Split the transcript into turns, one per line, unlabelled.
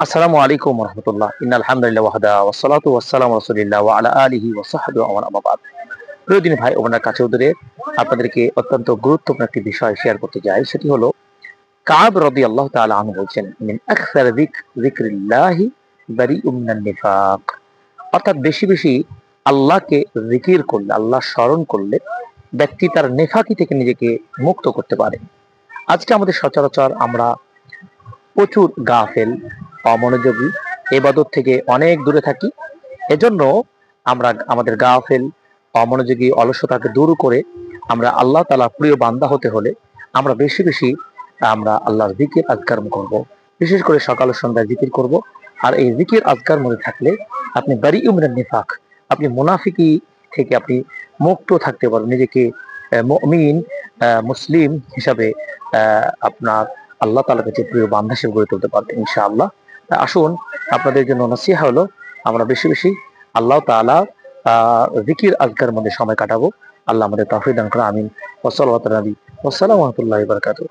আসসালামু আলাইকুম ওয়া রাহমাতুল্লাহ। ইন্নাল হামদুলিল্লাহ ওয়াহদা ওয়াসসালাতু ওয়াসসালামু আলা রাসূলিল্লাহ ওয়া আলা আলিহি ওয়া সাহবিহি ওয়া মান আম্মা বাদ। প্রিয় দিনী ভাই ও বোনেরা, কাছে ও দূরে, আপনাদেরকে অত্যন্ত গুরুত্বপূর্ণ একটি বিষয় শেয়ার করতে চাই। সেটি হলো কাব রাদিয়াল্লাহু তাআলা আনহু বলছেন, মিন আকসার যিকরিল্লাহি বারিউম মিনান নিফাক। অর্থাৎ বেশি বেশি আল্লাহকে জিকির করলে, আল্লাহ স্মরণ করলে ব্যক্তি তার নেফাকি থেকে নিজেকে মুক্ত করতে পারে। আজকে আমাদের সচরাচর আমরা প্রচুর গাফেল, অমনোযোগী, ইবাদত থেকে অনেক দূরে থাকি। এজন্য আমরা আমাদের গাফেল, অমনোযোগী, অলসতাকে দূর করে আমরা আল্লাহ তাআলার প্রিয় বান্দা হতে হলে আমরা বেশি বেশি আমরা আল্লাহর জিকির আজকার করব। বিশেষ করে সকাল ও সন্ধ্যায় জিকির করব। আর এই জিকির আজকার মধ্যে থাকলে আপনি বারিউম মিনান নিফাক, আপনি মুনাফিকি থেকে আপনি মুক্ত থাকতে পারবেন। নিজেকে মুমিন, মুসলিম হিসাবে আপনার আল্লাহ তাআলার কাছে প্রিয় বান্দা হিসেবে গড়ে তুলতে পারবেন ইনশাআল্লাহ। আসুন, আপনাদের জন্য নসিহা হলো আমরা বেশি বেশি আল্লাহ তাআলা জিকির আজকার মধ্যে সময় কাটাবো। আল্লাহ আমাদের তৌফিক দান করুন, আমিন। ওয়া সাল্লাল্লাহু আলা নবী ওয়া সাল্লামু আলাইহি ওয়া বারাকাতুহু।